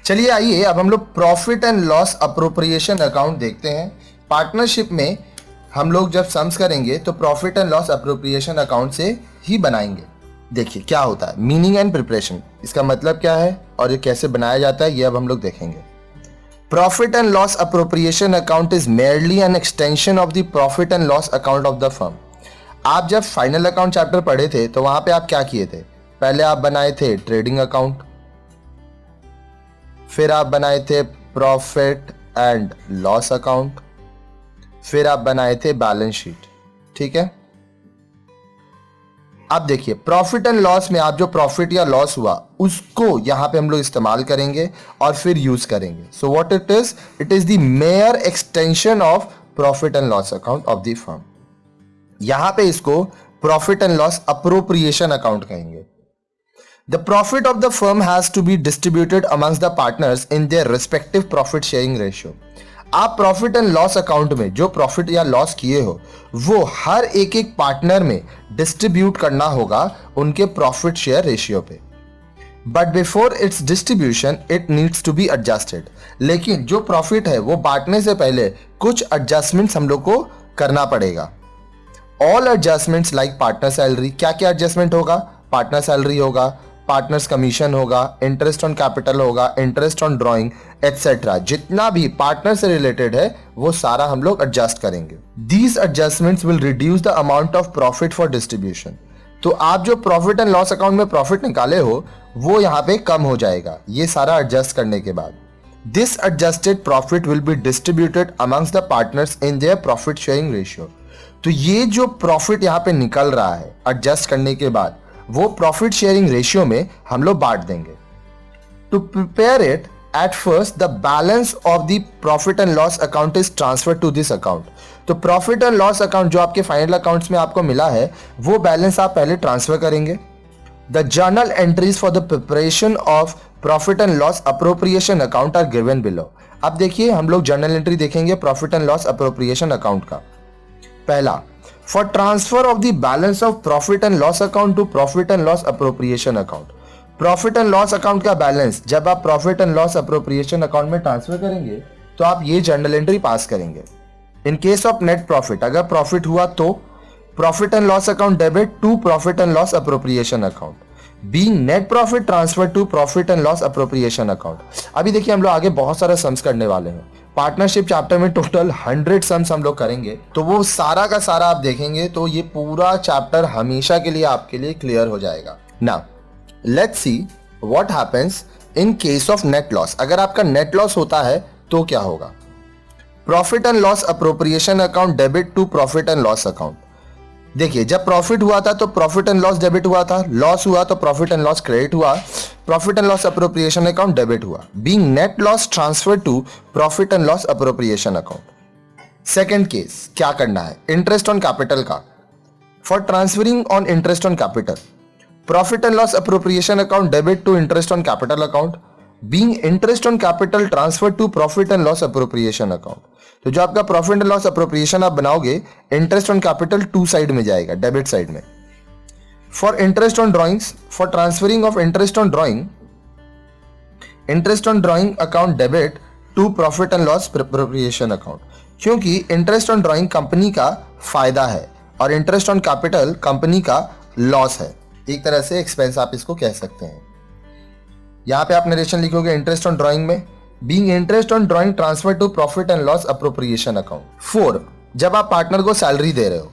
चलिए आइए अब हम लोग profit and loss appropriation account देखते हैं। पार्टनरशिप में हम लोग जब सम्स करेंगे तो profit and loss appropriation account से ही बनाएंगे। देखिए क्या होता है, मीनिंग एंड प्रिपरेशन, इसका मतलब क्या है और ये कैसे बनाया जाता है ये अब हम लोग देखेंगे। Profit and loss appropriation account is merely an extension of the profit and loss account of the firm. आप जब फाइनल अकाउंट चैप्टर पढ़े थे तो वहां पे आप क्या किए थे, पहले आप बनाए थे ट्रेडिंग अकाउंट, फिर आप बनाए थे प्रॉफिट एंड लॉस अकाउंट, फिर आप बनाए थे बैलेंस शीट। ठीक है, अब देखिए प्रॉफिट एंड लॉस में आप जो प्रॉफिट या लॉस हुआ उसको यहां पे हम लोग इस्तेमाल करेंगे और फिर यूज करेंगे। So what it is the mayor extension of profit and loss account of the firm. यहां पे इसको profit and loss appropriation account कहेंगे। The profit of the firm has to be distributed amongst the partners in their respective profit sharing ratio. आप profit and loss account में जो profit या loss किए हो वो हर एक एक पार्टनर में डिस्ट्रीब्यूट करना होगा उनके प्रॉफिट शेयर रेशियो पे। But before its distribution it needs to be adjusted. लेकिन जो प्रॉफिट है वो बांटने से पहले कुछ एडजस्टमेंट्स हम लोग को करना पड़ेगा। All adjustments like partner salary, क्या क्या एडजस्टमेंट होगा, पार्टनर सैलरी होगा, पार्टनर्स कमीशन होगा, इंटरेस्ट ऑन कैपिटल होगा, इंटरेस्ट ऑन ड्राइंग एटसेट्रा, जितना भी पार्टनर से रिलेटेड है वो सारा हम लोग एडजस्ट करेंगे। These adjustments will reduce the amount of profit for distribution. तो आप जो प्रॉफिट एंड लॉस अकाउंट में प्रॉफिट निकाले हो वो यहाँ पे कम हो जाएगा ये सारा एडजस्ट करने के बाद। This adjusted profit will be distributed amongst the partners in their profit sharing ratio. तो ये जो प्रॉफिट यहाँ पे निकल रहा है एडजस्ट करने के बाद वो प्रॉफिट शेयरिंग रेशियो में हम लोग बांट देंगे। To prepare it at first the balance of the profit and loss account is transfer to this account. तो प्रॉफिट एंड लॉस अकाउंट जो आपके फाइनल अकाउंट्स में आपको मिला है वो बैलेंस आप पहले ट्रांसफर करेंगे। The journal entries for the preparation of profit and loss appropriation account are given below. अब देखिए हम लोग जर्नल एंट्री देखेंगे profit and loss appropriation account का। पहला, for transfer of the balance of profit and loss account to profit and loss appropriation account। Profit and loss account का balance जब आप profit and loss appropriation account में transfer करेंगे तो आप ये जर्नल एंट्री पास करेंगे। In case of net profit, अगर प्रॉफिट हुआ तो profit and loss account debit to profit and loss appropriation account, being net profit transfer to profit and loss appropriation account. अभी देखिए हम लोग आगे बहुत सारा सम्स करने वाले हैं। पार्टनरशिप चैप्टर में टोटल 100 सम्स हम लोग करेंगे, तो वो सारा का सारा आप देखेंगे तो ये पूरा चैप्टर हमेशा के लिए आपके लिए क्लियर हो जाएगा। Now let's see what happens in case of net loss. अगर आपका नेट लॉस होता है तो क्या होगा। Profit and loss appropriation account debit to profit and loss account. देखिए जब प्रॉफिट हुआ था तो प्रॉफिट एंड लॉस डेबिट हुआ था, लॉस हुआ तो प्रॉफिट एंड लॉस क्रेडिट हुआ, profit and loss appropriation account debit हुआ। Being net loss transfer to profit and loss appropriation account. Second case क्या करना है, इंटरेस्ट ऑन कैपिटल का। For transferring on interest on capital, profit and loss appropriation account debit to interest on capital account, being interest on capital transfer to profit and loss appropriation account. तो जो आपका profit and loss appropriation आप बनाओगे interest on capital to side में जाएगा, debit side में। For interest on drawings, for transferring of interest on drawing account debit to profit and loss appropriation account. क्योंकि interest on drawing company का फायदा है और इंटरेस्ट ऑन कैपिटल कंपनी का loss है, एक तरह से एक्सपेंस आप इसको कह सकते हैं। यहां पे आप नरेशन लिखोगे इंटरेस्ट ऑन ड्रॉइंग में, being interest on drawing transfer to profit and loss appropriation account. 4, जब आप पार्टनर को सैलरी दे रहे हो,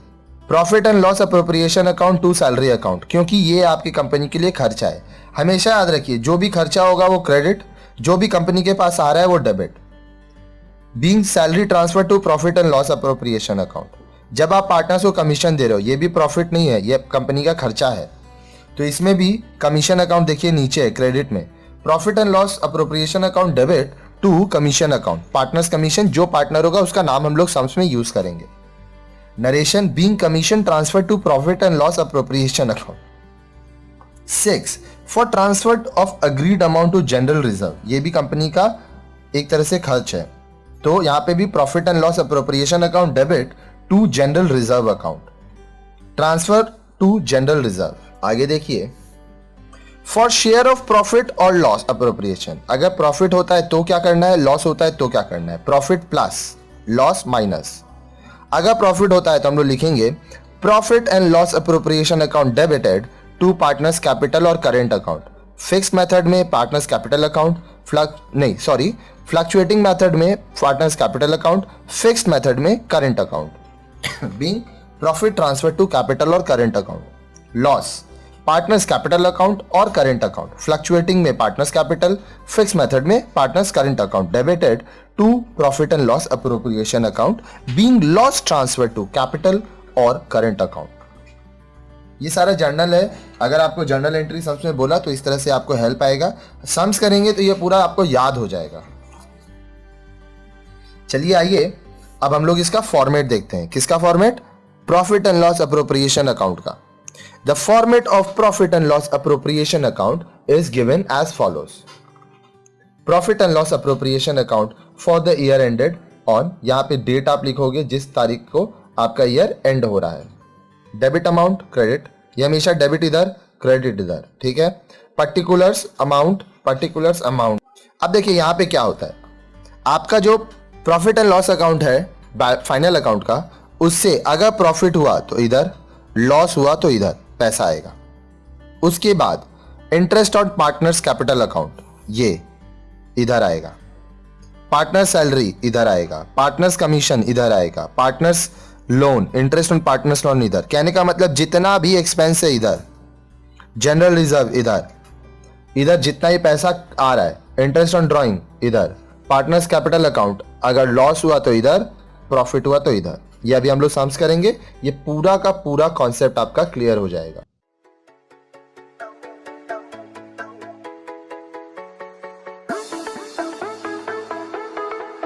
profit and loss appropriation account to salary account, क्योंकि ये आपकी कंपनी के लिए खर्चा है। हमेशा याद रखिए जो भी खर्चा होगा वो क्रेडिट, जो भी कंपनी के पास आ रहा है वो debit. Being salary transfer to profit and loss appropriation account, जब आप पार्टनर्स को कमीशन दे रहे हो ये भी प्रॉफिट नहीं है, ये कंपनी का खर्चा है, तो इसमें भी कमीशन अकाउंट देखिए नीचे है क्रेडिट में। Profit and loss appropriation account debit to commission account, partners commission, जो पार्टनर होगा उसका नाम हम लोग सम्स में यूज करेंगे। Narration, being commission transfer to profit and loss appropriation account. 6, for transfer of agreed amount to general reserve, ये भी कंपनी का एक तरह से खर्च है, तो यहां पे भी profit and loss appropriation account debit to general reserve account, transfer to general reserve. आगे देखिए फॉर शेयर ऑफ प्रॉफिट और लॉस अप्रोप्रिएशन, अगर प्रॉफिट होता है तो क्या करना है, लॉस होता है तो क्या करना है, प्रॉफिट प्लस लॉस माइनस। अगर प्रॉफिट होता है तो हम लोग लिखेंगे profit and loss appropriation account debited to partners capital और करेंट अकाउंट। फिक्स मेथड में partners capital account, fluctuating method में partners capital account, fixed method में current account. Being profit transfer to capital और current account. Loss partners capital account और current account, fluctuating में partners capital, fix method में partners current account, debited to profit and loss appropriation account, being loss transfer to capital और current account. ये सारा journal है। अगर आपको journal entry sums में बोला तो इस तरह से आपको हेल्प आएगा, सम्स करेंगे तो ये पूरा आपको याद हो जाएगा। चलिए आइए अब हम लोग इसका फॉर्मेट देखते हैं। किसका format, profit and loss appropriation account का। The format of profit and loss appropriation account is given as follows. Profit and loss appropriation account for the year ended on, यहां पे डेट आप लिखोगे जिस तारीख को आपका ईयर एंड हो रहा है। डेबिट अमाउंट क्रेडिट, ये हमेशा डेबिट इधर क्रेडिट इधर, ठीक है। Particulars amount, particulars amount. अब देखिए यहां पे क्या होता है, आपका जो प्रॉफिट एंड लॉस अकाउंट है फाइनल अकाउंट का, उससे अगर प्रॉफिट हुआ तो इधर, लॉस हुआ तो इधर पैसा आएगा। उसके बाद interest on partners capital account, ये इधर आएगा। पार्टनर सैलरी इधर आएगा, पार्टनर्स कमीशन इधर आएगा, partners loan, interest on partners loan इधर। कहने का मतलब जितना भी एक्सपेंस है इधर, जनरल रिजर्व इधर, इधर जितना ही पैसा आ रहा है, इंटरेस्ट ऑन ड्राइंग इधर, पार्टनर्स कैपिटल अकाउंट, अगर लॉस हुआ तो इधर, प्रॉफिट हुआ तो इधर। ये अभी हम लोग सम्स करेंगे, ये पूरा का पूरा कॉन्सेप्ट आपका क्लियर हो जाएगा।